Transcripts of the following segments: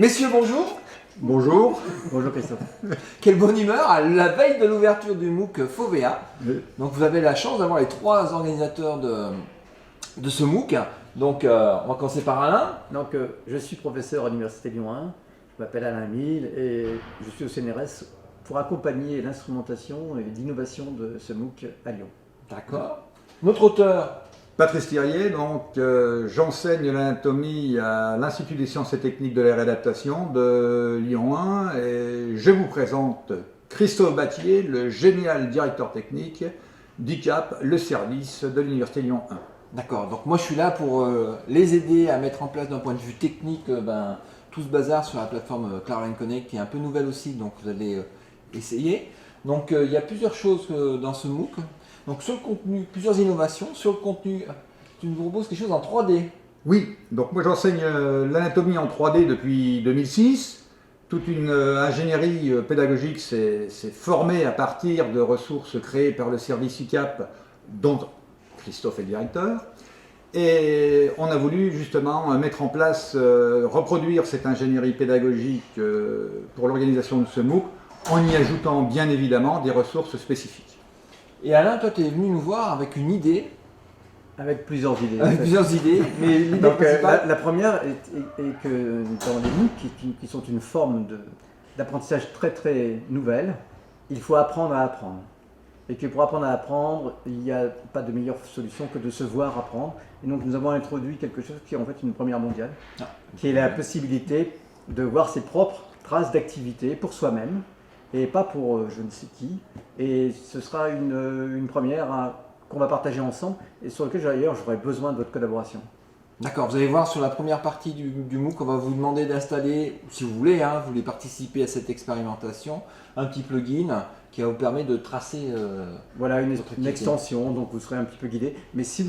Messieurs, bonjour. Bonjour. Bonjour Christophe. Quelle bonne humeur à la veille de l'ouverture du MOOC Fovea. Oui. Donc vous avez la chance d'avoir les trois organisateurs de ce MOOC. Donc on va commencer par Alain. Donc je suis professeur à l'Université Lyon 1, je m'appelle Alain Mille et je suis au CNRS pour accompagner l'instrumentation et l'innovation de ce MOOC à Lyon. D'accord. Notre auteur. Patrice Thirier, donc j'enseigne l'anatomie à l'Institut des sciences et techniques de la réadaptation de Lyon 1 et je vous présente Christophe Battier, le génial directeur technique d'ICAP, le service de l'Université Lyon 1. D'accord, donc moi je suis là pour les aider à mettre en place d'un point de vue technique tout ce bazar sur la plateforme Clara Connect qui est un peu nouvelle aussi, donc vous allez essayer. Donc il y a plusieurs choses dans ce MOOC. Donc sur le contenu, plusieurs innovations. Sur le contenu, tu nous proposes quelque chose en 3D. Oui, donc moi j'enseigne l'anatomie en 3D depuis 2006. Toute une ingénierie pédagogique s'est formée à partir de ressources créées par le service ICAP, dont Christophe est directeur. Et on a voulu justement mettre en place, reproduire cette ingénierie pédagogique pour l'organisation de ce MOOC, en y ajoutant bien évidemment des ressources spécifiques. Et Alain, toi tu es venu nous voir avec une idée. Avec plusieurs idées. Avec plusieurs idées, mais l'idée Donc, principale... la première est que dans les MOOC, qui sont une forme d'apprentissage très très nouvelle, il faut apprendre à apprendre. Et que pour apprendre à apprendre, il n'y a pas de meilleure solution que de se voir apprendre. Et donc nous avons introduit quelque chose qui est en fait une première mondiale, qui est la possibilité de voir ses propres traces d'activité pour soi-même et pas pour je ne sais qui. Et ce sera une première qu'on va partager ensemble et sur laquelle d'ailleurs j'aurai besoin de votre collaboration. D'accord, vous allez voir sur la première partie du MOOC, on va vous demander d'installer, si vous voulez, vous voulez participer à cette expérimentation, un petit plugin qui va vous permettre de tracer... Voilà, une extension, donc vous serez un petit peu guidé. Mais si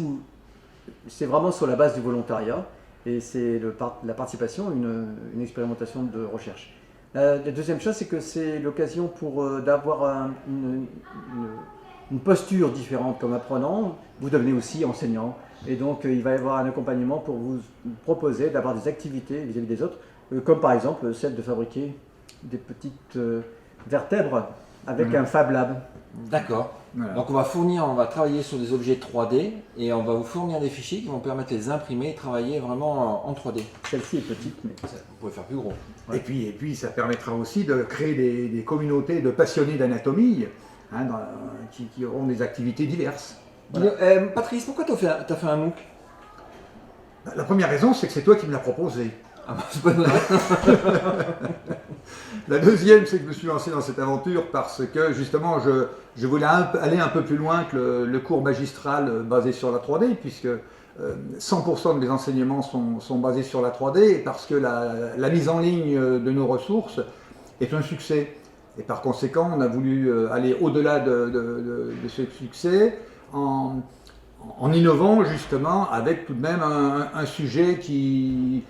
c'est vraiment sur la base du volontariat et c'est la participation, une expérimentation de recherche. La deuxième chose, c'est que c'est l'occasion d'avoir une posture différente comme apprenant. Vous devenez aussi enseignant. Et donc, il va y avoir un accompagnement pour vous proposer d'avoir des activités vis-à-vis des autres, comme par exemple celle de fabriquer des petites vertèbres avec un Fab Lab. D'accord. Voilà. Donc on va travailler sur des objets 3D et on va vous fournir des fichiers qui vont permettre de les imprimer et travailler vraiment en 3D. Celle-ci est petite, mais vous pouvez faire plus gros. Ouais. Et puis ça permettra aussi de créer des communautés de passionnés d'anatomie qui auront des activités diverses. Voilà. Patrice, pourquoi tu as fait un MOOC? La première raison, c'est que c'est toi qui me l'as proposé. Ah bah, c'est pas une raison. La deuxième, c'est que je me suis lancé dans cette aventure parce que justement, je voulais aller un peu plus loin que le cours magistral basé sur la 3D, puisque 100% de mes enseignements sont basés sur la 3D, et parce que la mise en ligne de nos ressources est un succès. Et par conséquent, on a voulu aller au-delà de ce succès en innovant justement avec tout de même un sujet qui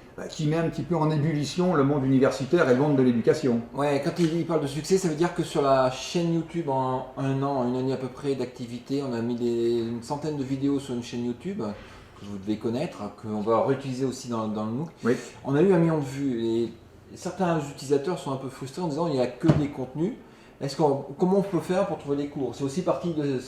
met un petit peu en ébullition le monde universitaire et le monde de l'éducation. Ouais, quand il parle de succès, ça veut dire que sur la chaîne YouTube, en un an, une année à peu près d'activité, on a mis une centaine de vidéos sur une chaîne YouTube que vous devez connaître, qu'on va réutiliser aussi dans le MOOC. Oui. On a eu 1 million de vues et certains utilisateurs sont un peu frustrés en disant il n'y a que des contenus. Comment on peut faire pour trouver des cours? C'est aussi partie de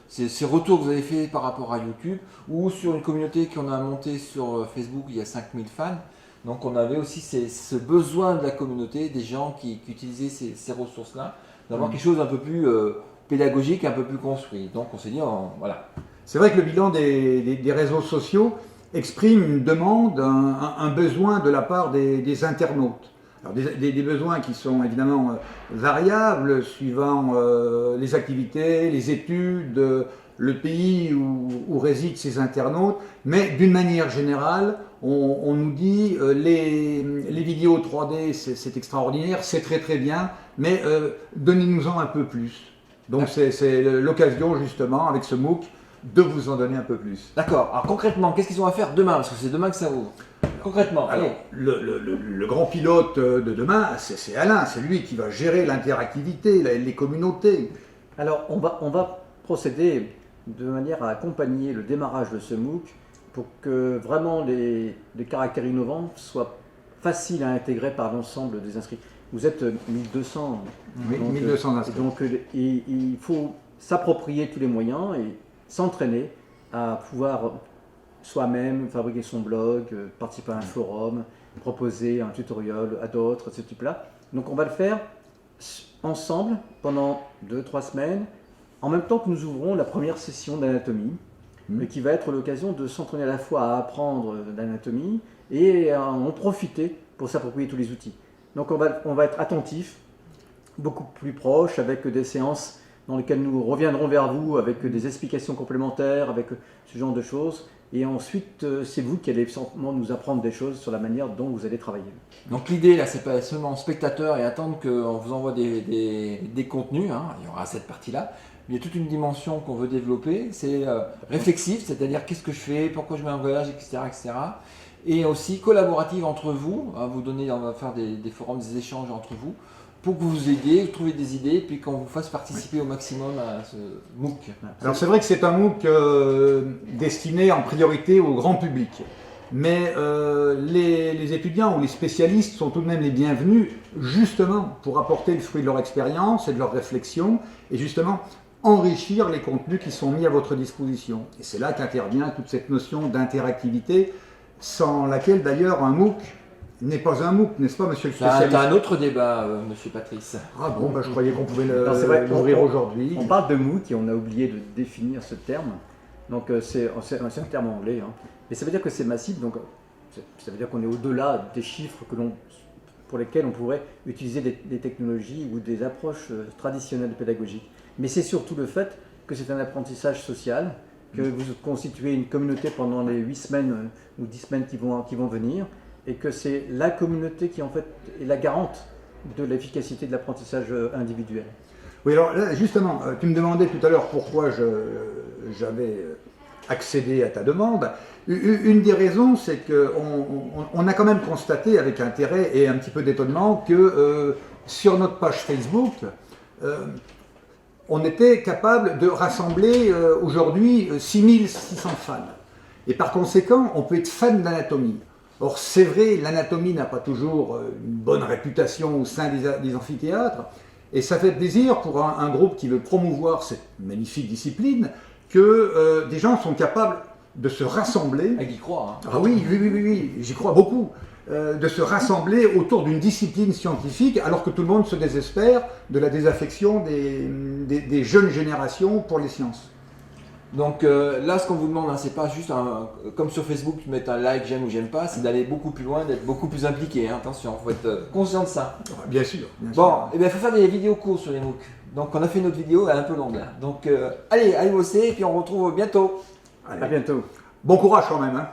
ces retours que vous avez fait par rapport à YouTube ou sur une communauté qu'on a montée sur Facebook, il y a 5000 fans. Donc on avait aussi ce besoin de la communauté, des gens qui utilisaient ces ressources-là, d'avoir quelque chose un peu plus pédagogique, un peu plus construit. Donc on s'est dit, voilà. C'est vrai que le bilan des réseaux sociaux exprime une demande, un besoin de la part des internautes. Alors des besoins qui sont évidemment variables suivant les activités, les études, le pays où résident ces internautes, mais d'une manière générale, on nous dit les vidéos 3D c'est extraordinaire, c'est très très bien, mais donnez-nous-en un peu plus. Donc c'est l'occasion justement avec ce MOOC de vous en donner un peu plus. D'accord, alors concrètement, qu'est-ce qu'ils ont à faire demain? Parce que c'est demain que ça ouvre. Concrètement, alors, le grand pilote de demain, c'est Alain, c'est lui qui va gérer l'interactivité, les communautés. Alors, on va procéder de manière à accompagner le démarrage de ce MOOC pour que vraiment les caractères innovants soient facile à intégrer par l'ensemble des inscrits. Vous êtes 1200. Oui, donc, 1200 inscrits. Donc il faut s'approprier tous les moyens et s'entraîner à pouvoir soi-même fabriquer son blog, participer à un forum, proposer un tutoriel à d'autres, ce type-là. Donc on va le faire ensemble pendant 2-3 semaines, en même temps que nous ouvrons la première session d'anatomie, qui va être l'occasion de s'entraîner à la fois à apprendre l'anatomie et à en profiter pour s'approprier tous les outils. Donc on va être attentif, beaucoup plus proche, avec des séances dans lesquelles nous reviendrons vers vous avec des explications complémentaires, avec ce genre de choses. Et ensuite, c'est vous qui allez certainement nous apprendre des choses sur la manière dont vous allez travailler. Donc l'idée là, c'est pas seulement spectateur et attendre qu'on vous envoie des contenus, hein. Il y aura cette partie-là. Mais il y a toute une dimension qu'on veut développer, c'est réflexif, c'est-à-dire qu'est-ce que je fais, pourquoi je mets un voyage, etc., etc. Et aussi collaborative entre vous, hein, on va faire des forums, des échanges entre vous, pour que vous vous aidiez, vous trouviez des idées, puis qu'on vous fasse participer au maximum à ce MOOC. Alors c'est vrai que c'est un MOOC destiné en priorité au grand public, mais les étudiants ou les spécialistes sont tout de même les bienvenus, justement pour apporter le fruit de leur expérience et de leur réflexion, et justement enrichir les contenus qui sont mis à votre disposition. Et c'est là qu'intervient toute cette notion d'interactivité, sans laquelle d'ailleurs un MOOC n'est pas un MOOC, n'est-ce pas, monsieur le spécialiste? C'est un autre débat, monsieur Patrice. Ah bon, je croyais qu'on pouvait l'ouvrir aujourd'hui. On parle de MOOC et on a oublié de définir ce terme. Donc c'est un terme anglais. Hein. Mais ça veut dire que c'est massif, donc ça veut dire qu'on est au-delà des chiffres pour lesquels on pourrait utiliser des technologies ou des approches traditionnelles pédagogiques. Mais c'est surtout le fait que c'est un apprentissage social, que vous constituez une communauté pendant les 8 semaines ou 10 semaines qui vont venir, et que c'est la communauté qui en fait est la garante de l'efficacité de l'apprentissage individuel. Oui, alors là, justement, tu me demandais tout à l'heure pourquoi j'avais accédé à ta demande. Une des raisons, c'est qu'on a quand même constaté avec intérêt et un petit peu d'étonnement que sur notre page Facebook, on était capable de rassembler aujourd'hui 6600 fans. Et par conséquent, on peut être fan d'anatomie. Or, c'est vrai, l'anatomie n'a pas toujours une bonne réputation au sein des amphithéâtres, et ça fait plaisir pour un groupe qui veut promouvoir cette magnifique discipline que des gens sont capables de se rassembler. Ah, il y croit, hein. Ah oui, j'y crois beaucoup. De se rassembler autour d'une discipline scientifique, alors que tout le monde se désespère de la désaffection des jeunes générations pour les sciences. Donc là, ce qu'on vous demande, hein, c'est pas juste comme sur Facebook, mettre un like, j'aime ou j'aime pas, c'est d'aller beaucoup plus loin, d'être beaucoup plus impliqué. Hein. Attention, il faut être conscient de ça. Bien sûr. Bon, et bien il faut faire des vidéos courtes sur les MOOC. Donc on a fait notre vidéo, elle est un peu longue là. Donc allez bosser, et puis on retrouve bientôt. Allez. À bientôt. Bon courage quand même. Hein.